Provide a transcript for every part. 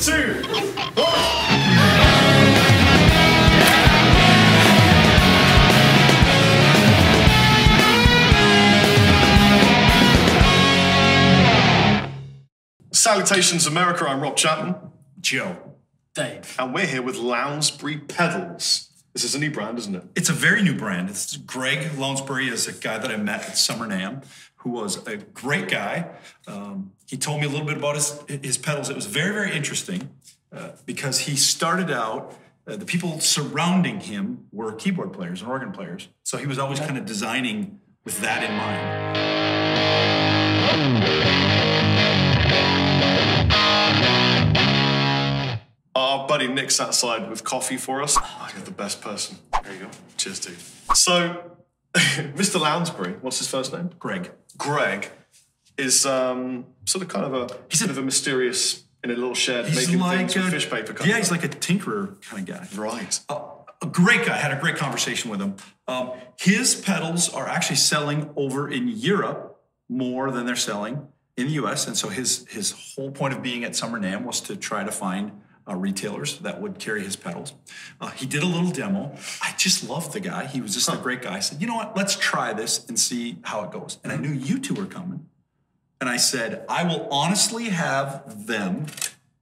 2, 1. Salutations, America. I'm Rob Chapman. Joe. Dave. And we're here with Lounsbury pedals. This is a new brand, isn't it? It's a very new brand. It's Greg Lounsbury is a guy that I met at Summer NAMM, who was a great guy. He told me a little bit about his pedals. It was very, very interesting because he started out, the people surrounding him were keyboard players and organ players. So he was always kind of designing with that in mind. Our buddy Nick's outside with coffee for us. Oh, you're the best person. There you go. Cheers, dude. So, Mr. Lounsbury, what's his first name? Greg. Greg is sort of kind of a bit of a mysterious in a little shed making things with fish paper. Yeah, he's like a tinkerer kind of guy. Right. A great guy. I had a great conversation with him. His pedals are actually selling over in Europe more than they're selling in the US. And so his whole point of being at Summer NAMM was to try to find retailers that would carry his pedals. He did a little demo. I just loved the guy. He was just a great guy. I said, you know what, let's try this and see how it goes. And I knew you two were coming. And I said, I will honestly have them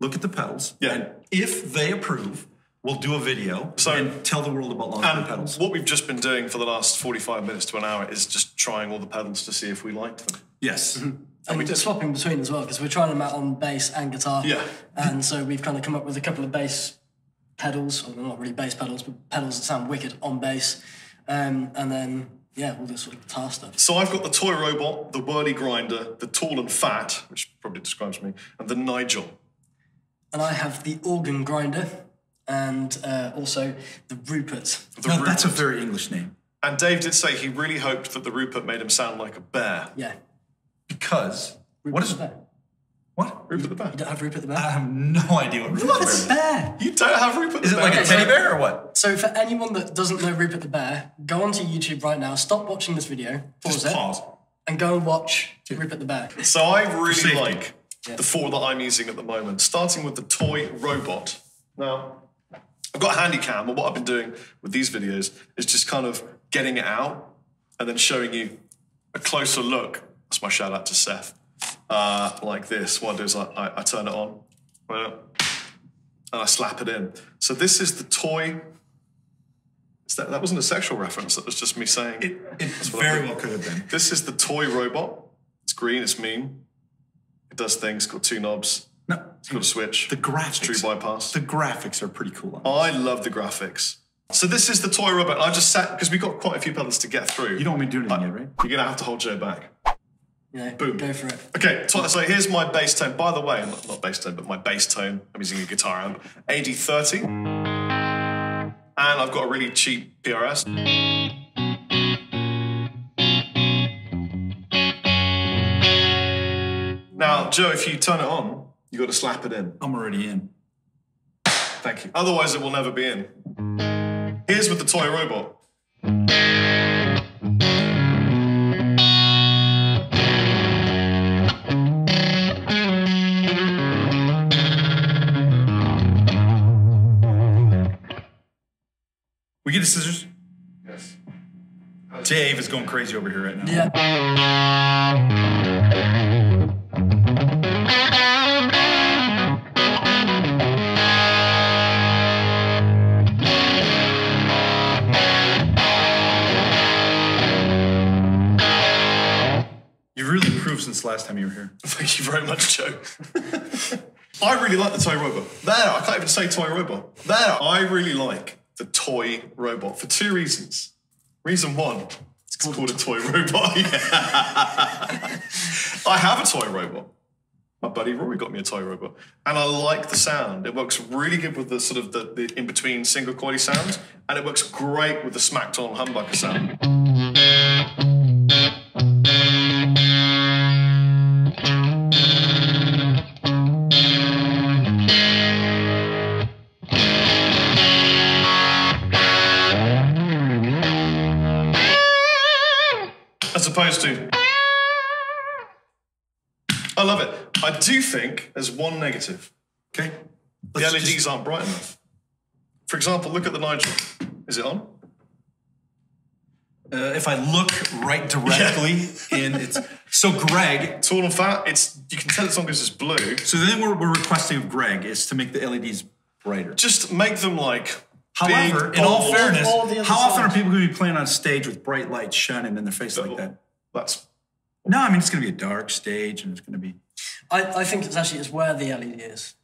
look at the pedals. Yeah. And if they approve, we'll do a video and tell the world about Lounsbury pedals. What we've just been doing for the last 45 minutes to an hour is just trying all the pedals to see if we liked them. Yes. Mm-hmm. And we're swapping between as well, because we're trying them out on bass and guitar. Yeah. And so we've kind of come up with a couple of bass pedals, or not really bass pedals, but pedals that sound wicked on bass. And then, yeah, all this sort of guitar stuff. So I've got the toy robot, the whirly grinder, the tall and fat, which probably describes me, and the Nigel. And I have the organ grinder and also the Rupert. That's a very English name. And Dave did say he really hoped that the Rupert made him sound like a bear. Yeah. Because Rupert the bear. What? Rupert the bear. You don't have Rupert the bear? I have no idea what Rupert the bear. You don't have Rupert the bear? Is it like a teddy bear or what? So for anyone that doesn't know Rupert the bear, go onto YouTube right now, stop watching this video, pause it, and go and watch Rupert the bear. So I really like the four that I'm using at the moment, starting with the toy robot. Now, I've got a handy cam, and what I've been doing with these videos is just kind of getting it out and then showing you a closer look. That's my shout out to Seth. Like this. What I do is I turn it on, and I slap it in. So this is the toy. That wasn't a sexual reference. That was just me saying. It very well could have been. This is the toy robot. It's green. It's mean. It does things. It's got two knobs. No, it's got a switch. The graphics. True bypass. The graphics are pretty cool. I love the graphics. So this is the toy robot. I just sat because we've got quite a few pedals to get through. You don't want me doing it yet, right? You're gonna have to hold Joe back. Yeah, boom. Go for it. Okay, so here's my bass tone. By the way, not bass tone, but my bass tone. I'm using a guitar amp, AD30. And I've got a really cheap PRS. Now, Joe, if you turn it on, you've got to slap it in. I'm already in. Thank you. Otherwise, it will never be in. Here's with the toy robot. We get the scissors? Yes. Dave is going crazy over here right now. Yeah. You've really improved since the last time you were here. Thank you very much, Joe. I really like the toy robot. I can't even say toy robot. I really like the toy robot for two reasons. Reason one, it's called a toy robot. I have a toy robot. My buddy Rory got me a toy robot, and I like the sound. It works really good with the sort of the in-between single coily sounds, and it works great with the smacked on humbucker sound. As opposed to, I love it. I do think there's one negative. Okay. The LEDs aren't bright enough. For example, look at the Nigel. Is it on? If I look right directly in it's so Greg, tall and fat. You can tell it's on because it's blue. So then we're requesting of Greg is to make the LEDs brighter. Just make them like. However, big, in all fairness, how often are sides. people going to be playing on stage with bright lights shining in their face like that? No, I mean it's going to be a dark stage and it's going to be. I think it's where the LED is.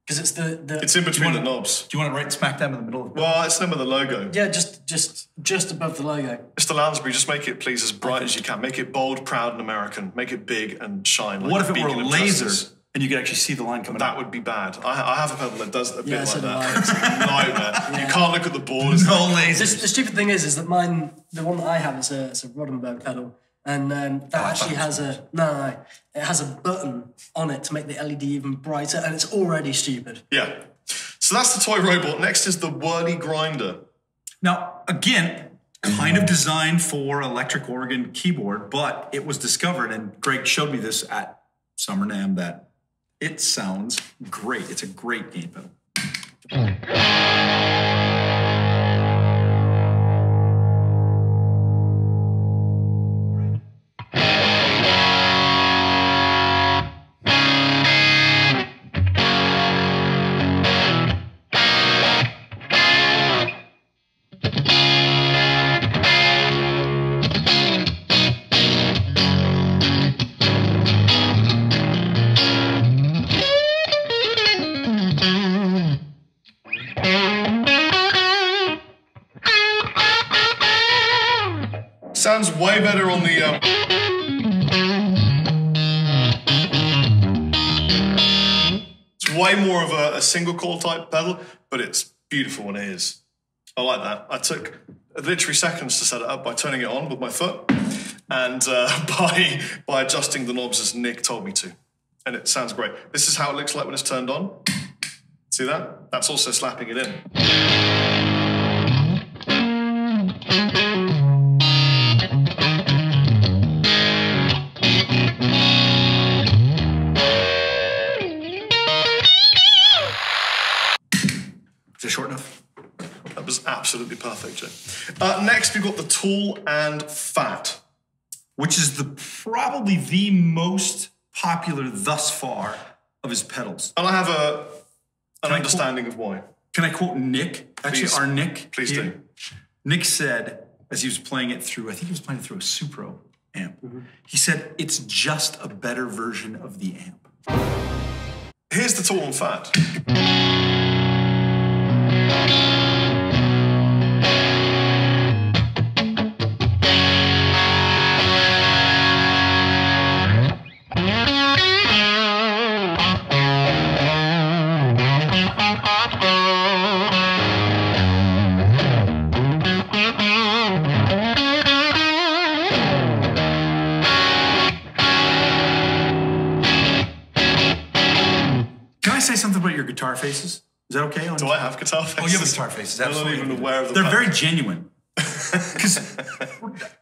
Because it's It's in between the knobs. Do you want it right smack down in the middle of the Well, it's the name of the logo. Yeah, just above the logo. Mr. Lounsbury, just make it, please, as bright as you can. Make it bold, proud, and American. Make it big and shine. Like what if it were a beacon of laser justice. and you could actually see the line coming That out? would be bad. I have a pedal that does a bit like so do that. I. It's a nightmare. You can't look at the board. No lasers. The stupid thing is that mine, the one that I have is a Rodenberg pedal. And that actually has it has a button on it to make the LED even brighter, and it's already stupid. Yeah. So that's the toy robot. Next is the whirly grinder. Now, again, kind of designed for electric organ keyboard, but it was discovered, and Greg showed me this at Summer NAMM, that it sounds great. It's a great gain pedal. Sounds way better on the... It's way more of a single coil type pedal, but it's beautiful when it is. I like that. I took literally seconds to set it up by turning it on with my foot and by adjusting the knobs as Nick told me to. And it sounds great. This is how it looks like when it's turned on. See that? That's also slapping it in. Is it short enough? That was absolutely perfect, Joe. Next, we've got the tall and fat. Which is probably the most popular thus far of his pedals. And I have an understanding of why. Can I quote Nick? Actually, Please. our Nick. Please do. Nick said, as he was playing it through, I think he was playing it through a Supro amp. He said, it's just a better version of the amp. Here's the tall and fat. Something about your guitar faces? Is that okay? Do I have guitar faces? Oh, you have guitar faces. Absolutely. I'm not even aware of the They're pattern. very genuine. Because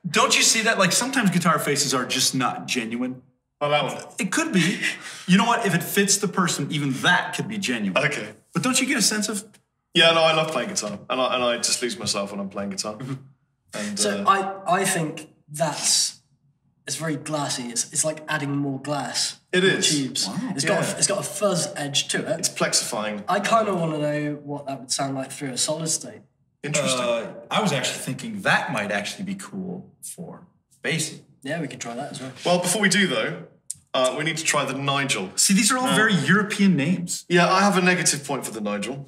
don't you see that? Like sometimes guitar faces are just not genuine. Oh, that one. It could be. You know what? If it fits the person, even that could be genuine. Okay. But don't you get a sense of? Yeah, no, I love playing guitar, and I just lose myself when I'm playing guitar. And, So I think it's very glassy. It's like adding more glass. It to the is. tubes. Wow. It's Yeah. got a fuzz edge to it. It's plexifying. I kind of want to know what that would sound like through a solid state. Interesting. I was actually thinking that might actually be cool for bassing. Yeah, we could try that as well. Well, before we do though, we need to try the Nigel. See, these are all very European names. Yeah, I have a negative point for the Nigel.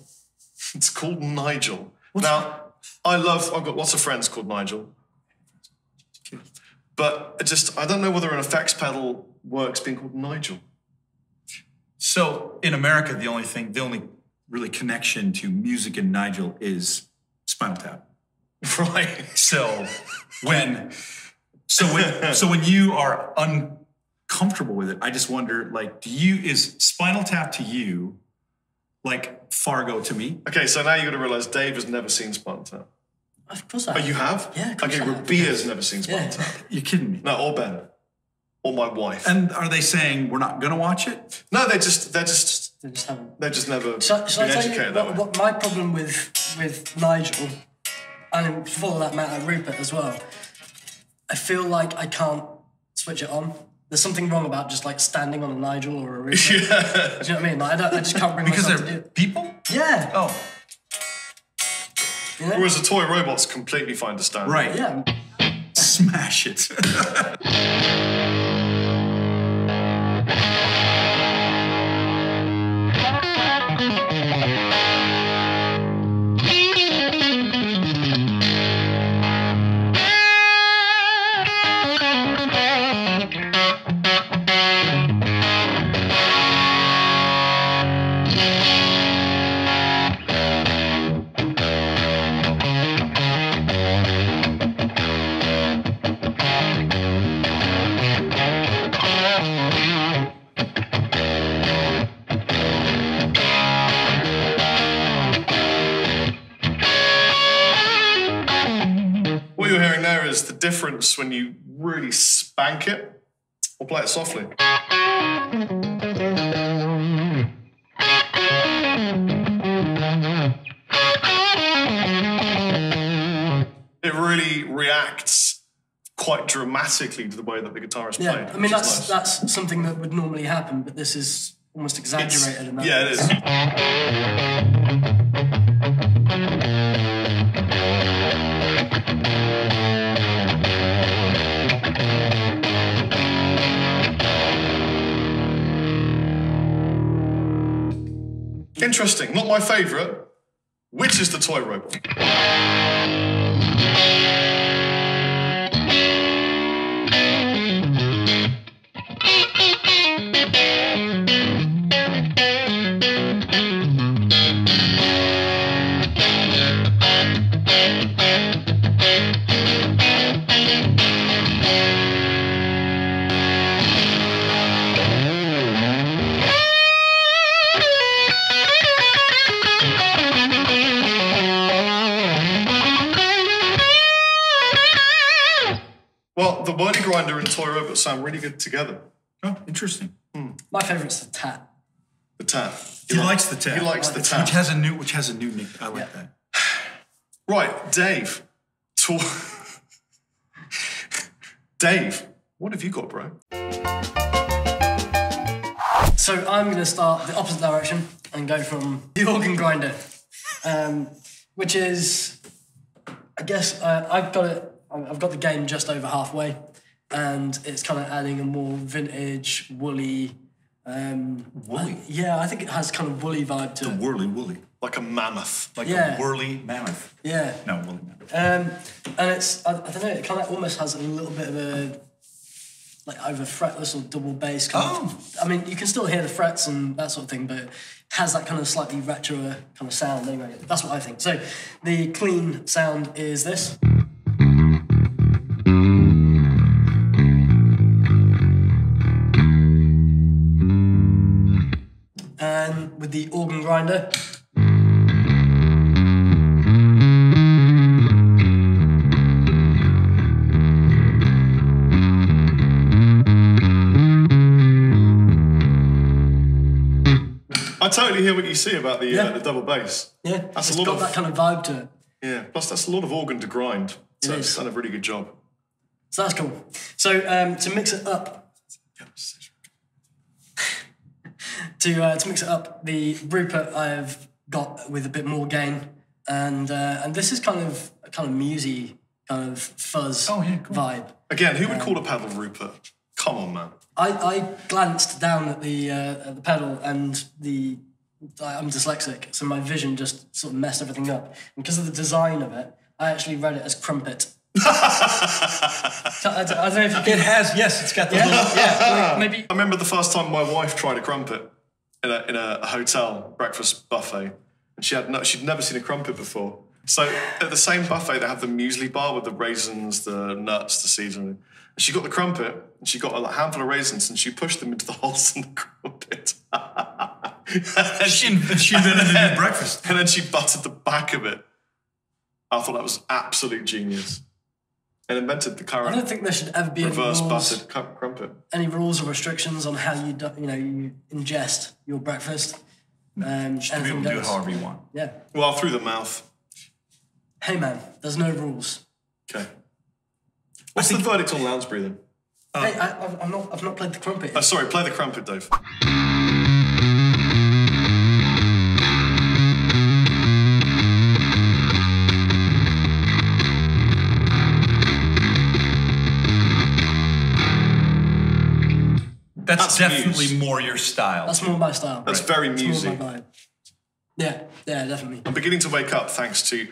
It's called Nigel. Now, I've got lots of friends called Nigel. But I don't know whether an effects pedal works being called Nigel. So in America, the only really connection to music and Nigel is Spinal Tap. Right. So when you are uncomfortable with it, I just wonder, like, is Spinal Tap to you like Fargo to me? Okay, so now you've got to realize Dave has never seen Spinal Tap. Of course I Oh, have. you have? Yeah, of course Okay, I have. Rabia's never seen Spinal Yeah. Tap. You're kidding me. No, or Ben. Or my wife. And are they saying we're not going to watch it? No, they're just They just haven't. They've just never Shall been I tell you educated that way. what my problem with Nigel, and for that matter Rupert as well, I feel like I can't switch it on. There's something wrong about just like standing on a Nigel or a Rupert. Yeah. Do you know what I mean? Like, I just can't bring Because myself to do they're it. people? Yeah. Oh, You know? Whereas a toy robot's completely fine to stand. right. Yeah. Smash it. What you're hearing there is the difference when you really spank it or play it softly. It really reacts quite dramatically to the way that the guitarist Yeah. played. I mean, which is nice. that's something that would normally happen, but this is almost exaggerated in that. Yeah, it is. Interesting. Not my favourite. Which is the toy robot? Well, the whirly grinder and toy robot sound really good together. Oh, interesting. My favourite's the Tat. The tat. He likes the tat. He likes the tat. Which has a new nick. I like that. Right, Dave. Dave, what have you got, bro? So I'm going to start the opposite direction and go from the organ grinder, which is, I guess, I've got the game just over halfway, and it's kind of adding a more vintage, woolly. Woolly? Yeah, I think it has kind of woolly vibe to it. Whirly. Like a mammoth. Like Yeah. a whirly mammoth. Yeah. No, woolly mammoth. And it's, I don't know, it kind of almost has a little bit of a, like over fretless or double bass kind of. I mean, you can still hear the frets and that sort of thing, but it has that kind of slightly retro kind of sound anyway. That's what I think. So the clean sound is this. And with the organ grinder. I totally hear what you see about the double bass. Yeah, That's it's a lot got of that kind of vibe to it. Yeah, plus that's a lot of organ to grind. So It it's is. done a really good job. So that's cool. So to mix it up, to mix it up, the Rupert I've got with a bit more gain, and this is kind of musy, kind of fuzz vibe. Again, who would call a pedal Rupert? Come on, man. I glanced down at the pedal and I'm dyslexic, so my vision just sort of messed everything up. And because of the design of it, I actually read it as crumpet. I don't know if you can. It has, yes, it's got the little, Like maybe. I remember the first time my wife tried a crumpet in a hotel breakfast buffet, and she'd never seen a crumpet before. So at the same buffet, they have the muesli bar with the raisins, the nuts, the seeds, and everything. And she got the crumpet, and she got a handful of raisins, and she pushed them into the holes in the crumpet. And she invented a new breakfast. And then she buttered the back of it. I thought that was absolute genius. And invented the I current don't think there should ever be reverse any rules, buttered crumpet. any rules or restrictions on how you ingest your breakfast. Just to be able to do it however you want. Yeah. Well, through the mouth. Hey man, there's no rules. Okay. What's the verdict on Lounsbury then? Hey, I've not played the trumpet. Sorry, play the crumpet, Dave. That's definitely more your style. That's more my style. That's very music. More my vibe. Yeah, definitely. I'm beginning to wake up thanks to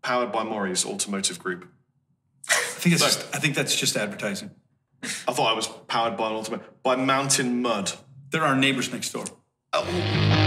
Powered by Maury's automotive group. I think that's just advertising. I thought I was powered by an automotive by Mountain Mud. They're our neighbors next door. Oh.